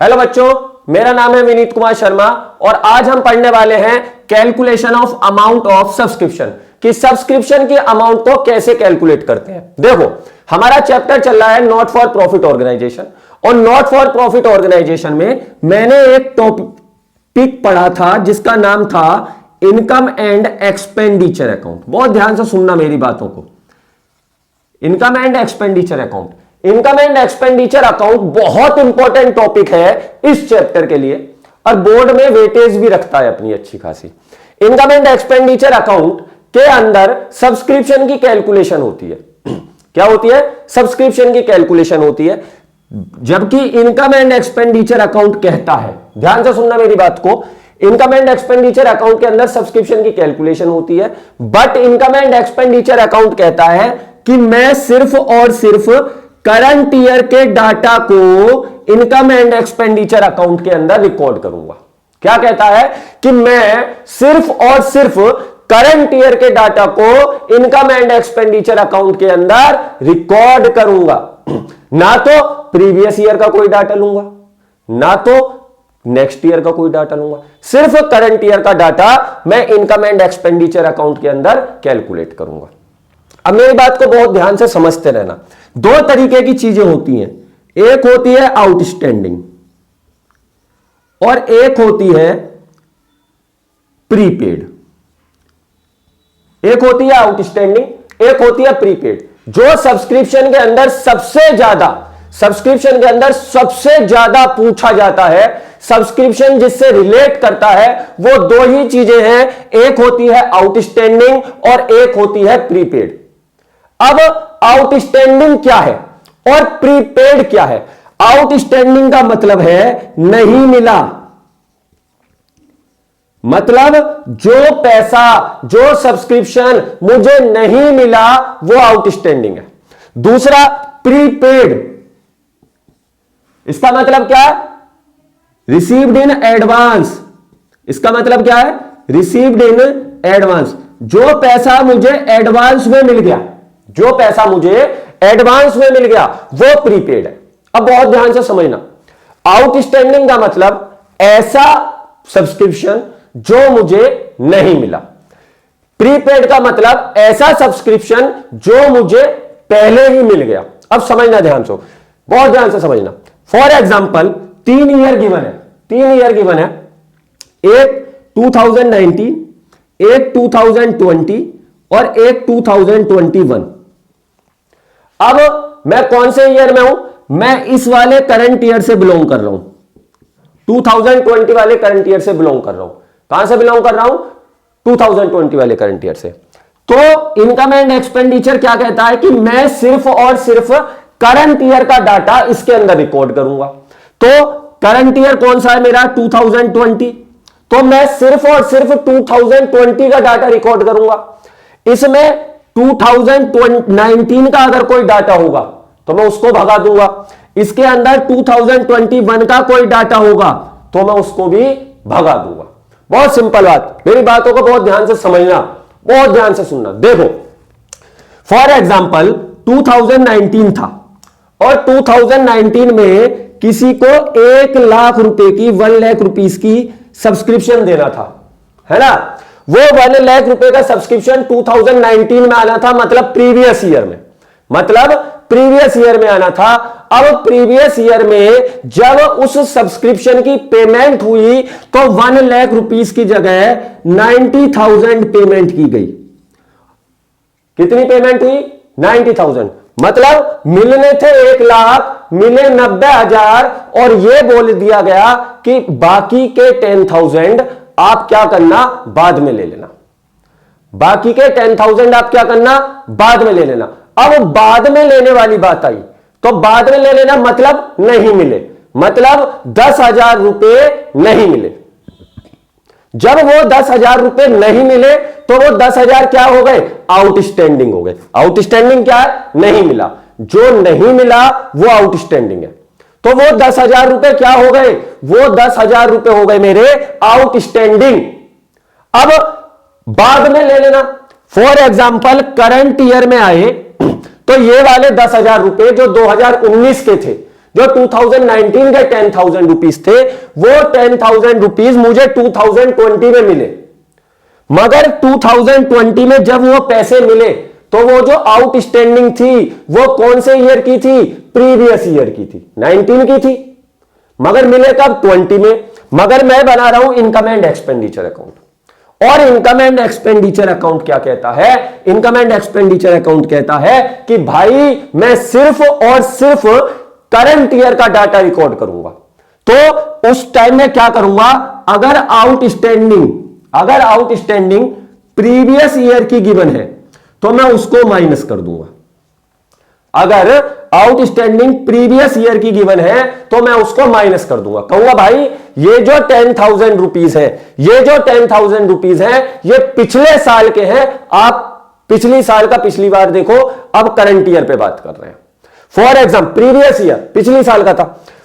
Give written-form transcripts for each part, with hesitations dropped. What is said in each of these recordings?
Hello बच्चों, मेरा नाम है विनीत कुमार शर्मा और आज हम पढ़ने वाले हैं calculation of amount of subscription कि सब्सक्रिप्शन की अमाउंट को कैसे कैलकुलेट करते हैं। देखो, हमारा चैप्टर चल रहा है नॉट फॉर प्रॉफिट ऑर्गेनाइजेशन और नॉट फॉर प्रॉफिट ऑर्गेनाइजेशन में मैंने एक टॉपिक पढ़ा था जिसका नाम था इनकम एंड एक्सपेंडिचर अकाउंट। बहुत ध्यान से सुनना मेरी बातों को। Income and expenditure account, income and expenditure account बहुत इंपॉर्टेंट टॉपिक है इस चैप्टर के लिए और बोर्ड में वेटेज भी रखता है अपनी अच्छी खासी। इनकम एंड एक्सपेंडिचर अकाउंट के अंदर सब्सक्रिप्शन की कैलकुलेशन होती है। क्या होती है? सब्सक्रिप्शन की कैलकुलेशन होती है, जबकि इनकम एंड एक्सपेंडिचर अकाउंट कहता है, ध्यान से सुनना मेरी बात को, इनकम एंड एक्सपेंडिचर अकाउंट के अंदर सब्सक्रिप्शन की कैलकुलेशन होती है, but income and expenditure account कहता है कि मैं सिर्फ और सिर्फ करंट ईयर के डाटा को इनकम एंड एक्सपेंडिचर अकाउंट के अंदर रिकॉर्ड करूंगा। क्या कहता है कि मैं सिर्फ और सिर्फ करंट ईयर के डाटा को इनकम एंड एक्सपेंडिचर अकाउंट के अंदर रिकॉर्ड करूंगा, ना तो प्रीवियस ईयर का कोई डाटा लूंगा, ना तो नेक्स्ट ईयर का कोई डाटा लूंगा, सिर्फ करंट ईयर का डाटा मैं इनकम एंड एक्सपेंडिचर अकाउंट के अंदर कैलकुलेट करूंगा। अब मेरी बात को बहुत ध्यान से समझते रहना। दो तरीके की चीजें होती हैं, एक होती है आउटस्टैंडिंग और एक होती है प्रीपेड। एक होती है आउटस्टैंडिंग, एक होती है प्रीपेड। जो सब्सक्रिप्शन के अंदर सबसे ज्यादा पूछा जाता है, सब्सक्रिप्शन जिससे रिलेट करता है, वो दो ही चीजें हैं, एक होती है आउटस्टैंडिंग और एक होती है प्रीपेड। अब आउटस्टैंडिंग क्या है और प्रीपेड क्या है? आउटस्टैंडिंग का मतलब है नहीं मिला, मतलब जो पैसा, जो सब्सक्रिप्शन मुझे नहीं मिला वो आउटस्टैंडिंग है। दूसरा प्रीपेड, इसका मतलब क्या है? Received in advance. इसका मतलब क्या है? Received in advance. जो पैसा मुझे एडवांस में मिल गया, जो पैसा मुझे एडवांस में मिल गया वो प्रीपेड है। अब बहुत ध्यान से समझना, आउटस्टैंडिंग का मतलब ऐसा सब्सक्रिप्शन जो मुझे नहीं मिला, प्रीपेड का मतलब ऐसा सब्सक्रिप्शन जो मुझे पहले ही मिल गया। अब समझना ध्यान से, बहुत ध्यान से समझना। फॉर एग्जांपल 3 ईयर गिवन है, 3 ईयर गिवन है, एक 2019, एक 2020 और एक 2021। अब मैं कौन से ईयर में हूं? मैं इस वाले करंट ईयर से बिलोंग कर रहा हूं, 2020 वाले करंट ईयर से बिलोंग कर रहा हूं। कहां से बिलोंग कर रहा हूं? 2020 वाले करंट ईयर से। तो इनकम एंड एक्सपेंडिचर क्या कहता है कि मैं सिर्फ और सिर्फ करंट ईयर का डाटा इसके अंदर रिकॉर्ड करूंगा। तो करंट ईयर कौन सा है मेरा? 2020। तो मैं सिर्फ और सिर्फ 2020 का डाटा रिकॉर्ड करूंगा। इसमें 2019 का अगर कोई डाटा होगा तो मैं उसको भगा दूंगा। इसके अंदर 2021 का कोई डाटा होगा तो मैं उसको भी भगा दूंगा। बहुत सिंपल बात, मेरी बातों को बहुत ध्यान से समझना, बहुत ध्यान से सुनना। देखो, फॉर एग्जांपल 2019 था और 2019 में किसी को 1 लाख रुपए की, 1 लाख रुपीस की सब्सक्रिप्शन देना था, है ना? वो 1 लाख रुपए का सब्सक्रिप्शन 2019 में आना था, मतलब प्रीवियस ईयर में, आना था। अब प्रीवियस ईयर में जब उस सब्सक्रिप्शन की पेमेंट हुई तो 1 लाख रुपीस की जगह 90,000 पेमेंट की गई। कितनी पेमेंट हुई? 90,000। मतलब मिलने थे 1 लाख, मिले 90,000 और यह बोल दिया गया कि बाकी के 10,000 आप क्या करना? बाद में ले लेना। बाकी के 10,000 आप क्या करना? बाद में ले लेना। अब बाद में लेने वाली बात आई तो बाद में ले लेना मतलब नहीं मिले, मतलब 10,000 रुपए नहीं मिले। जब वो 10,000 रुपए नहीं मिले तो वो 10,000 क्या हो गए? आउटस्टैंडिंग हो गए। आउटस्टैंडिंग क्या है? नहीं मिला। जो नहीं मिला वो आउटस्टैंडिंग है। तो वो 10,000 रुपए क्या हो गए? वो 10,000 रुपए हो गए मेरे आउटस्टैंडिंग। अब बाद में ले लेना। फॉर एग्जांपल करंट ईयर में आए तो ये वाले 10,000 रुपए जो 2019 के थे, जो 2019 के 10,000 रुपीज थे, वो 10,000 रुपीज मुझे 2020 में मिले। मगर 2020 में जब वो पैसे मिले तो वो जो आउटस्टैंडिंग थी वो कौन से ईयर की थी? प्रीवियस ईयर की थी, 19 की थी। मगर मिले कब? 20 में। मगर मैं बना रहा हूं इनकम एंड एक्सपेंडिचर अकाउंट, और इनकम एंड एक्सपेंडिचर अकाउंट क्या कहता है? इनकम एंड एक्सपेंडिचर अकाउंट कहता है कि भाई मैं सिर्फ और सिर्फ करंट ईयर का डाटा रिकॉर्ड करूंगा। तो उस टाइम में क्या करूंगा? अगर आउटस्टैंडिंग प्रीवियस ईयर की गिवन है तो मैं उसको माइनस कर दूंगा। अगर आउटस्टैंडिंग प्रीवियस ईयर की गिवन है तो मैं उसको माइनस कर दूंगा। कहूंगा भाई ये जो 10,000 रुपीज है, ये जो 10,000 रुपीज है, ये पिछले साल के हैं। आप पिछली साल का पिछली बार देखो, अब करंट ईयर पे बात कर रहे हैं। फॉर एग्जाम्पल प्रीवियस ईयर पिछली साल का था।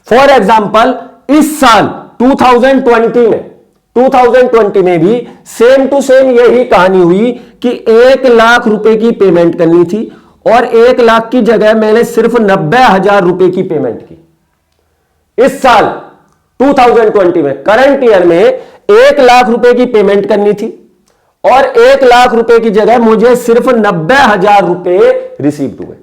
फॉर एग्जाम्पल इस साल 2020 में भी सेम टू सेम यही कहानी हुई कि 1,00,000 रुपए की पेमेंट करनी थी और 1,00,000 की जगह मैंने सिर्फ 90,000 रुपए की पेमेंट की। इस साल 2020 में, करंट ईयर में 1,00,000 रुपए की पेमेंट करनी थी और 1,00,000 रुपए की जगह मुझे सिर्फ 90,000 रुपए रिसीव हुए।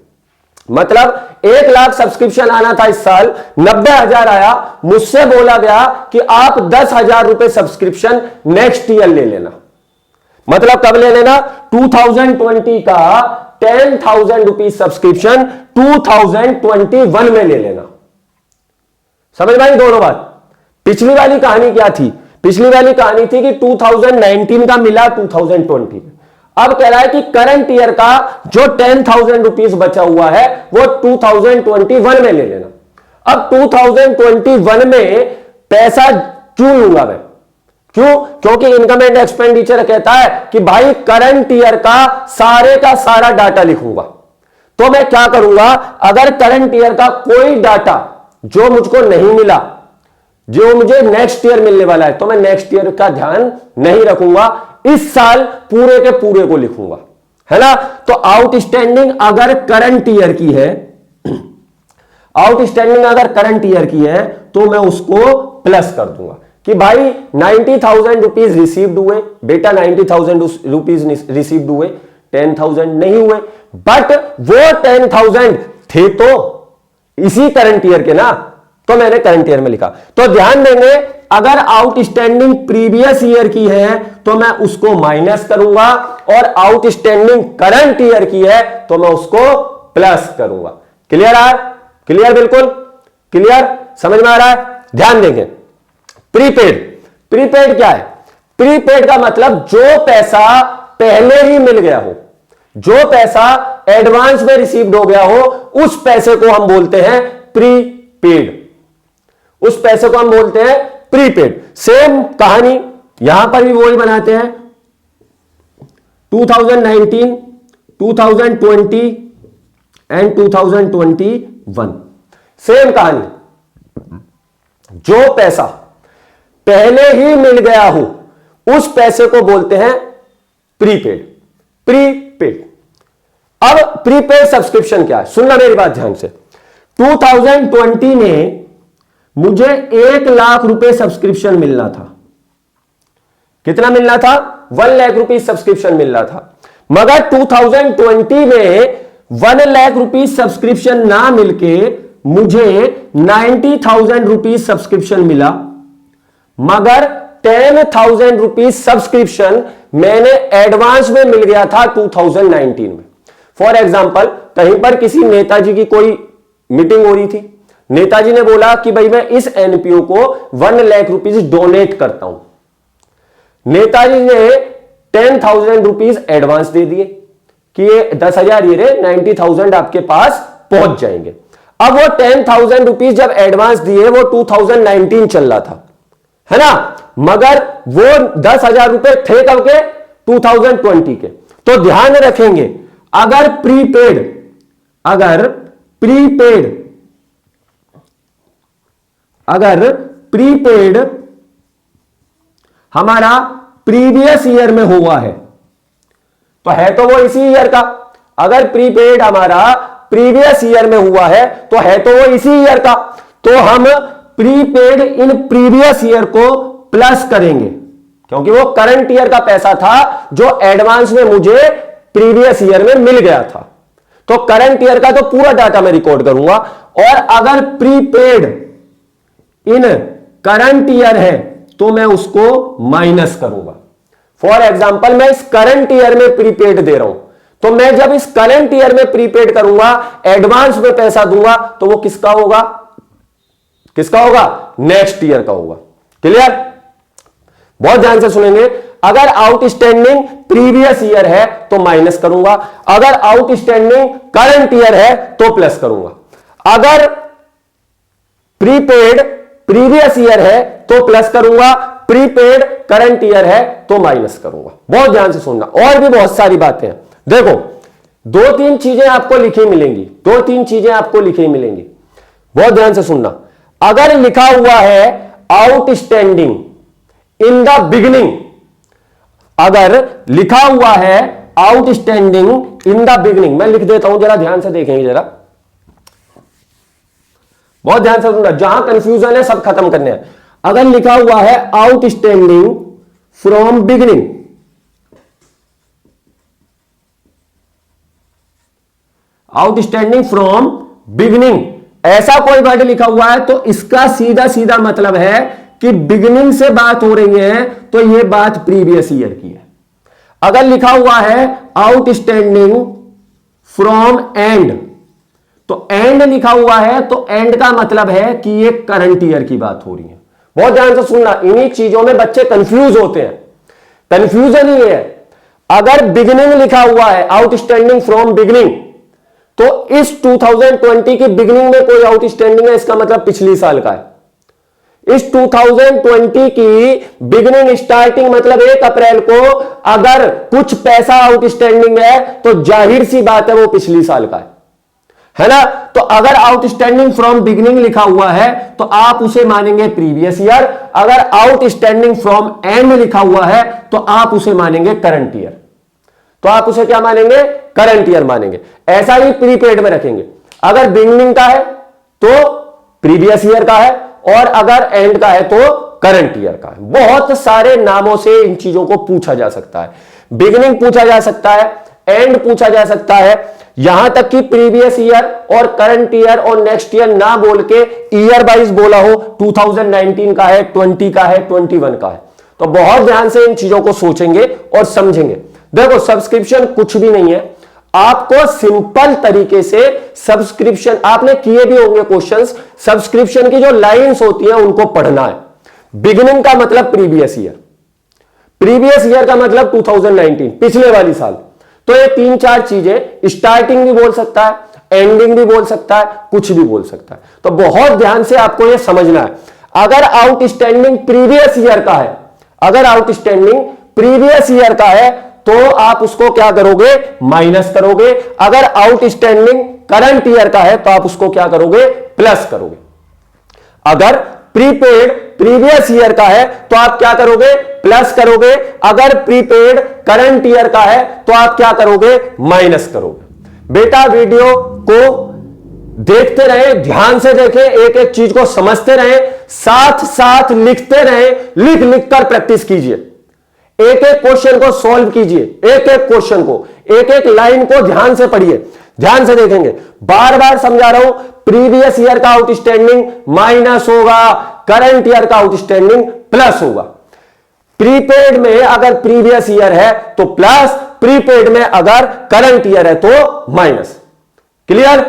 मतलब 1,00,000 सब्सक्रिप्शन आना था इस साल, 90,000 आया। मुझसे बोला गया कि आप 10,000 रुपए सब्सक्रिप्शन नेक्स्ट ईयर ले लेना। मतलब कब ले लेना? 2020 का 10,000 रुपीज सब्सक्रिप्शन 2021 में ले लेना। समझ में आई दोनों बात? पिछली वाली कहानी क्या थी? पिछली वाली कहानी थी कि 2019 का मिला 2020 में। अब कह रहा है कि करंट ईयर का जो 10,000 रुपीज बचा हुआ है वो 2021 में ले लेना। अब 2021 में पैसा क्यों लूंगा मैं? क्यों? क्योंकि इनकम एंड एक्सपेंडिचर कहता है कि भाई करंट ईयर का सारा डाटा लिखूंगा। तो मैं क्या करूंगा? अगर करंट ईयर का कोई डाटा जो मुझको नहीं मिला, जो मुझे नेक्स्ट ईयर मिलने वाला है, तो मैं नेक्स्ट ईयर का ध्यान नहीं रखूंगा, इस साल पूरे के पूरे को लिखूंगा, है ना। तो आउटस्टैंडिंग अगर करंट ईयर की है, आउटस्टैंडिंग अगर करंट ईयर की है तो मैं उसको प्लस कर दूंगा कि भाई 90,000 रुपीज रिसीव्ड हुए बेटा, 90,000 रुपीज रिसीव्ड हुए, 10,000 नहीं हुए। बट वो 10,000 थे तो इसी करंट ईयर के ना, तो मैंने करंट ईयर में लिखा। तो ध्यान देंगे, अगर आउटस्टैंडिंग प्रीवियस ईयर की है तो मैं उसको माइनस करूंगा, और आउटस्टैंडिंग करंट ईयर की है तो मैं उसको प्लस करूंगा। क्लियर है? क्लियर, बिल्कुल क्लियर, समझ में आ रहा है? ध्यान देंगे। प्रीपेड, प्रीपेड क्या है? प्रीपेड का मतलब जो पैसा पहले ही मिल गया हो, जो पैसा एडवांस में रिसीव्ड हो गया हो, उस पैसे को हम बोलते हैं प्रीपेड। उस पैसे को हम बोलते हैं प्रीपेड। सेम कहानी यहां पर भी वही बनाते हैं। 2019, 2020 एंड 2021 सेम कहानी। जो पैसा पहले ही मिल गया हो उस पैसे को बोलते हैं प्रीपेड। प्रीपेड। अब प्रीपेड सब्सक्रिप्शन क्या है? सुनना मेरी बात ध्यान से। 2020 में मुझे 1,00,000 रुपए सब्सक्रिप्शन मिलना था। कितना मिलना था? 1,00,000 रुपीज सब्सक्रिप्शन मिलना था। मगर 2020 में 1,00,000 रुपीज सब्सक्रिप्शन ना मिलके मुझे 90,000 रुपीज सब्सक्रिप्शन मिला। मगर 10,000 रुपीज सब्सक्रिप्शन मैंने एडवांस में मिल गया था 2019 में। फॉर एग्जाम्पल, कहीं पर किसी नेताजी की कोई मीटिंग हो रही थी, नेताजी ने बोला कि भाई मैं इस एनपीओ को 1,00,000 रुपीज डोनेट करता हूं। नेताजी ने 10,000 रुपीज एडवांस दे दिए कि ये 10,000 ये रहे, 90,000 आपके पास पहुंच जाएंगे। अब वो 10,000 रुपीज जब एडवांस दिए, वो 2019 चल रहा था, है ना। मगर वो 10,000 रुपए थे कब के? 2020 के। तो ध्यान रखेंगे, अगर प्रीपेड हमारा प्रीवियस ईयर में हुआ है तो वो इसी ईयर का। अगर प्रीपेड हमारा प्रीवियस ईयर में हुआ है तो वो इसी ईयर का, तो हम प्रीपेड इन प्रीवियस ईयर को प्लस करेंगे क्योंकि वो करंट ईयर का पैसा था जो एडवांस में मुझे प्रीवियस ईयर में मिल गया था। तो करंट ईयर का तो पूरा डाटा मैं रिकॉर्ड करूंगा, और अगर प्रीपेड इन करंट ईयर है तो मैं उसको माइनस करूंगा। फॉर एग्जांपल मैं इस करंट ईयर में प्रीपेड दे रहा हूं, तो मैं जब इस करंट ईयर में प्रीपेड करूंगा, एडवांस में पैसा दूंगा, तो वो किसका होगा? किसका होगा? नेक्स्ट ईयर का होगा। क्लियर? बहुत ध्यान से सुनेंगे। अगर आउटस्टैंडिंग प्रीवियस ईयर है तो माइनस करूंगा, अगर आउटस्टैंडिंग करंट ईयर है तो प्लस करूंगा, अगर प्रीपेड प्रीवियस ईयर है तो प्लस करूंगा, प्रीपेड करंट ईयर है तो माइनस करूंगा। बहुत ध्यान से सुनना, और भी बहुत सारी बातें हैं। देखो, दो तीन चीजें आपको लिखी मिलेंगी, दो तीन चीजें आपको लिखी मिलेंगी, बहुत ध्यान से सुनना। अगर लिखा हुआ है आउटस्टैंडिंग इन द बिगिनिंग, अगर लिखा हुआ है आउटस्टैंडिंग इन द बिगिनिंग, मैं लिख देता हूं, जरा ध्यान से देखेंगे, जरा बहुत ध्यान से सुनना, जहां कंफ्यूजन है सब खत्म करने हैं। अगर लिखा हुआ है outstanding from beginning, outstanding from beginning, ऐसा कोई वर्ड लिखा हुआ है तो इसका सीधा सीधा मतलब है कि बिगिनिंग से बात हो रही है, तो यह बात प्रीवियस ईयर की है। अगर लिखा हुआ है आउटस्टैंडिंग फ्रॉम एंड, तो एंड लिखा हुआ है तो एंड का मतलब है कि ये करंट ईयर की बात हो रही है। बहुत ध्यान से सुनना, इन्हीं चीजों में बच्चे कंफ्यूज होते हैं। कंफ्यूजन ही है, अगर बिगिनिंग लिखा हुआ है आउटस्टैंडिंग फ्रॉम बिगिनिंग, तो इस 2020 की बिगिनिंग में कोई आउटस्टैंडिंग है, इसका मतलब पिछली साल का है। इस 2020 की बिगिनिंग स्टार्टिंग मतलब 1 अप्रैल को अगर कुछ पैसा आउटस्टैंडिंग है तो जाहिर सी बात है वो पिछली साल का है ना। तो अगर आउटस्टैंडिंग फ्रॉम बिगिनिंग लिखा हुआ है तो आप उसे मानेंगे प्रीवियस ईयर, अगर आउटस्टैंडिंग फ्रॉम एंड लिखा हुआ है तो आप उसे मानेंगे करंट ईयर। तो आप उसे क्या मानेंगे? करंट ईयर मानेंगे। ऐसा ही प्रीपेड में रखेंगे, अगर बिगिनिंग का है तो प्रीवियस ईयर का है, और अगर एंड का है तो करंट ईयर का है। बहुत सारे नामों से इन चीजों को पूछा जा सकता है। बिगिनिंग पूछा जा सकता है, एंड पूछा जा सकता है, यहां तक कि प्रीवियस ईयर और करंट ईयर और नेक्स्ट ईयर ना बोल के ईयर वाइज बोला हो, 2019 का है, 20 का है, 21 का है। तो बहुत ध्यान से इन चीजों को सोचेंगे और समझेंगे। देखो, सब्सक्रिप्शन कुछ भी नहीं है, आपको सिंपल तरीके से सब्सक्रिप्शन, आपने किए भी होंगे क्वेश्चंस, सब्सक्रिप्शन की जो लाइंस होती हैं उनको पढ़ना है। बिगिनिंग का मतलब प्रीवियस ईयर, प्रीवियस ईयर का मतलब 2019, पिछले वाली साल। तो ये 3-4 चीजें, स्टार्टिंग भी बोल सकता है, एंडिंग भी बोल सकता है, कुछ भी बोल सकता है। तो बहुत ध्यान से आपको ये समझना है। अगर आउटस्टैंडिंग प्रीवियस ईयर का है, अगर आउटस्टैंडिंग प्रीवियस ईयर का है तो आप उसको क्या करोगे? माइनस करोगे। अगर आउटस्टैंडिंग करंट ईयर का है तो आप उसको क्या करोगे? प्लस करोगे। अगर प्रीपेड प्रीवियस ईयर का है तो आप क्या करोगे? प्लस करोगे। अगर प्रीपेड करंट ईयर का है तो आप क्या करोगे? माइनस करोगे। बेटा, वीडियो को देखते रहे, ध्यान से देखें, एक एक चीज को समझते रहे, साथ साथ लिखते रहे, लिख लिख कर प्रैक्टिस कीजिए, एक एक क्वेश्चन को सॉल्व कीजिए, एक एक क्वेश्चन को, एक एक लाइन को ध्यान से पढ़िए, ध्यान से देखेंगे। बार बार समझा रहा हूं, प्रीवियस ईयर का आउटस्टैंडिंग माइनस होगा, करंट ईयर का आउटस्टैंडिंग प्लस होगा। प्रीपेड में अगर प्रीवियस ईयर है तो प्लस, प्रीपेड में अगर करंट ईयर है तो माइनस। क्लियर?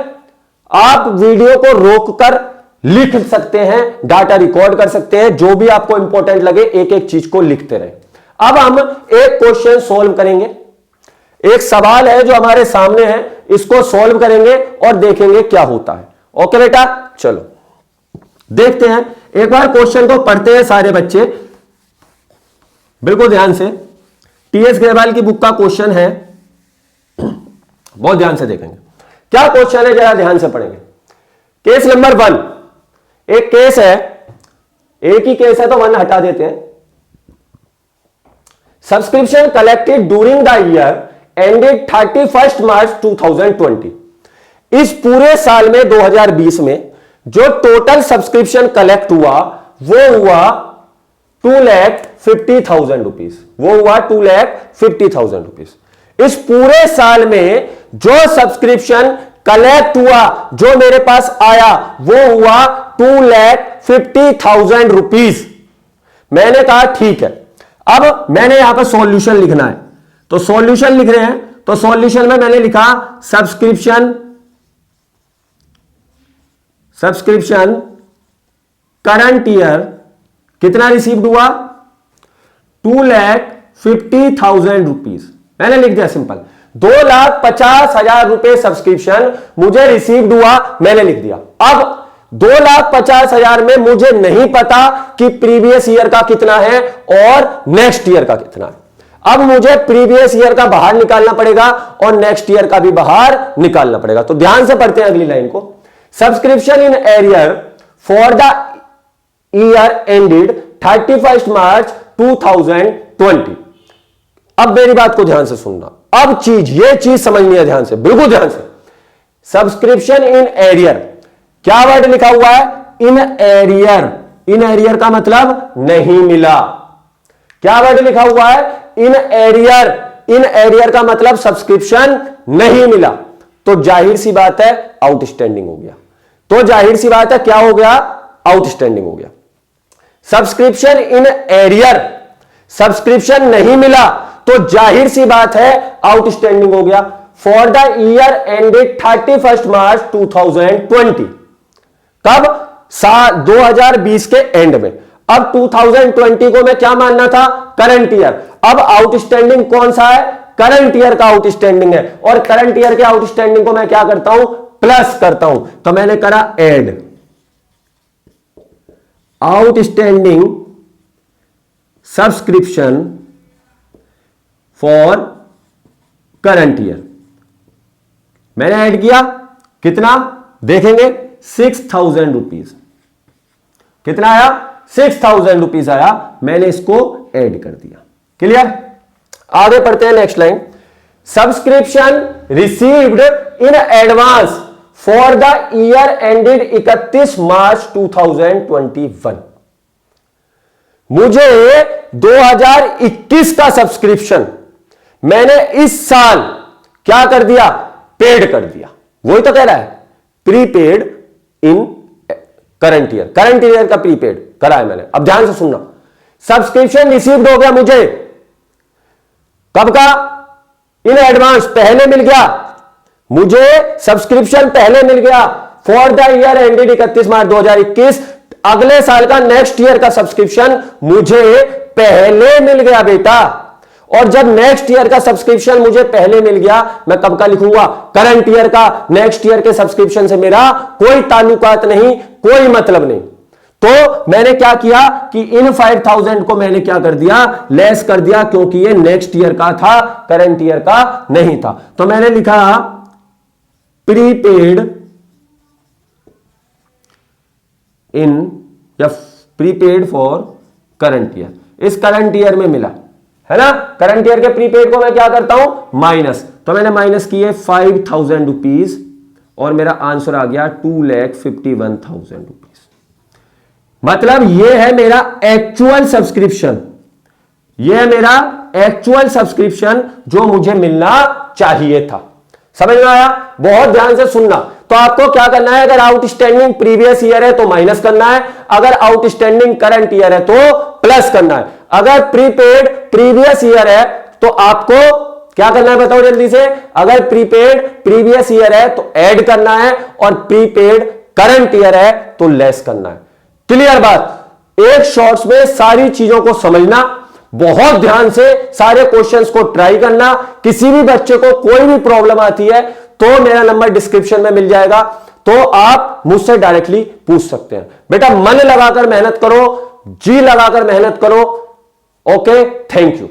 आप वीडियो को रोककर लिख सकते हैं, डाटा रिकॉर्ड कर सकते हैं, जो भी आपको इंपॉर्टेंट लगे एक एक चीज को लिखते रहे। अब हम एक क्वेश्चन सॉल्व करेंगे, एक सवाल है जो हमारे सामने है, इसको सॉल्व करेंगे और देखेंगे क्या होता है। ओके बेटा, चलो देखते हैं, एक बार क्वेश्चन को पढ़ते हैं सारे बच्चे, बिल्कुल ध्यान से। टीएस ग्रेवाल की बुक का क्वेश्चन है, बहुत ध्यान से देखेंगे क्या क्वेश्चन है, जरा ध्यान से पढ़ेंगे। केस नंबर 1, एक केस है, एक ही केस है तो 1 हटा देते हैं। Subscription collected during the year ended 31st March 2020 इस पूरे साल में 2020 में जो टोटल सब्सक्रिप्शन कलेक्ट हुआ वो हुआ 2,50,000 रुपीज। वो हुआ 2,50,000 रुपीज। इस पूरे साल में जो सब्सक्रिप्शन कलेक्ट हुआ, जो मेरे पास आया, वो हुआ 2,50,000 रुपीज। मैंने कहा ठीक है, अब मैंने यहां पर सॉल्यूशन लिखना है, तो सॉल्यूशन लिख रहे हैं। तो सॉल्यूशन में मैंने लिखा सब्सक्रिप्शन करंट ईयर कितना रिसीव्ड हुआ, 2,50,000 रुपीज। मैंने लिख दिया सिंपल, 2,50,000 रुपए सब्सक्रिप्शन मुझे रिसीव्ड हुआ, मैंने लिख दिया। अब 2,50,000 में मुझे नहीं पता कि प्रीवियस ईयर का कितना है और नेक्स्ट ईयर का कितना है। अब मुझे प्रीवियस ईयर का बाहर निकालना पड़ेगा और नेक्स्ट ईयर का भी बाहर निकालना पड़ेगा। तो ध्यान से पढ़ते हैं अगली लाइन को। Subscription in arrear for the year ended 31 मार्च 2020। अब मेरी बात को ध्यान से सुनना, अब ये चीज समझनी है ध्यान से, बिल्कुल ध्यान से। सब्सक्रिप्शन इन एरियर, क्या वर्ड लिखा हुआ है, इन एरियर। इन एरियर का मतलब नहीं मिला। क्या वर्ड लिखा हुआ है, इन एरियर। इन एरियर का मतलब सब्सक्रिप्शन नहीं मिला, तो जाहिर सी बात है आउटस्टैंडिंग हो गया। तो जाहिर सी बात है क्या हो गया, आउटस्टैंडिंग हो गया। सब्सक्रिप्शन इन एरियर, सब्सक्रिप्शन नहीं मिला तो जाहिर सी बात है आउटस्टैंडिंग हो गया। फॉर द ईयर एंडेड 31 मार्च 2020, कब, 2020 के एंड में। अब 2020 को मैं क्या मानना था, करंट ईयर। अब आउटस्टैंडिंग कौन सा है, करंट ईयर का आउटस्टैंडिंग है, और करंट ईयर के आउटस्टैंडिंग को मैं क्या करता हूं, प्लस करता हूं। तो मैंने करा add outstanding subscription for current year. मैंने ऐड किया, कितना देखेंगे, 6,000 रुपीज। कितना आया, 6,000 रुपीज आया। मैंने इसको ऐड कर दिया। क्लियर। आगे पढ़ते हैं next line. Subscription received in advance for the year ended 31 मार्च 2021। मुझे 2021 का सब्सक्रिप्शन मैंने इस साल क्या कर दिया, पेड कर दिया। वही तो कह रहा है, प्रीपेड इन करंट ईयर। करंट ईयर का प्रीपेड करा है मैंने। अब ध्यान से सुनना, सब्सक्रिप्शन रिसीव्ड हो गया मुझे, कब का, इन एडवांस, पहले मिल गया मुझे, सब्सक्रिप्शन पहले मिल गया फॉर द ईयर एंडेड 31 मार्च 2021। अगले साल का नेक्स्ट ईयर का सब्सक्रिप्शन मुझे पहले मिल गया बेटा। और जब नेक्स्ट ईयर का सब्सक्रिप्शन मुझे पहले मिल गया, मैं कब का लिखूंगा, करंट ईयर का। नेक्स्ट ईयर के सब्सक्रिप्शन से मेरा कोई ताल्लुकात नहीं, कोई मतलब नहीं। तो मैंने क्या किया कि इन 5,000 को मैंने क्या कर दिया, लेस कर दिया, क्योंकि ये नेक्स्ट ईयर का था, करंट ईयर का नहीं था। तो मैंने लिखा प्रीपेड इन, या प्रीपेड फॉर करंट ईयर। इस करंट ईयर में मिला है ना, करंट ईयर के प्रीपेड को मैं क्या करता हूं, माइनस। तो मैंने माइनस किए 5,000 रुपीज और मेरा आंसर आ गया 2,51,000 रुपीज। मतलब ये है मेरा एक्चुअल सब्सक्रिप्शन, ये है मेरा एक्चुअल सब्सक्रिप्शन जो मुझे मिलना चाहिए था। समझ में आया, बहुत ध्यान से सुनना। तो आपको क्या करना है, अगर आउटस्टैंडिंग प्रीवियस ईयर है तो माइनस करना है, अगर आउटस्टैंडिंग करंट ईयर है तो प्लस करना है। अगर प्रीपेड प्रीवियस ईयर है तो आपको क्या करना है बताओ जल्दी से, अगर प्रीपेड प्रीवियस ईयर है तो ऐड करना है, और प्रीपेड करंट ईयर है तो लेस करना है। क्लियर बात। एक शॉर्ट्स में सारी चीजों को समझना, बहुत ध्यान से सारे क्वेश्चंस को ट्राई करना। किसी भी बच्चे को कोई भी प्रॉब्लम आती है तो मेरा नंबर डिस्क्रिप्शन में मिल जाएगा, तो आप मुझसे डायरेक्टली पूछ सकते हैं। बेटा मन लगाकर मेहनत करो, जी लगाकर मेहनत करो। Okay, thank you.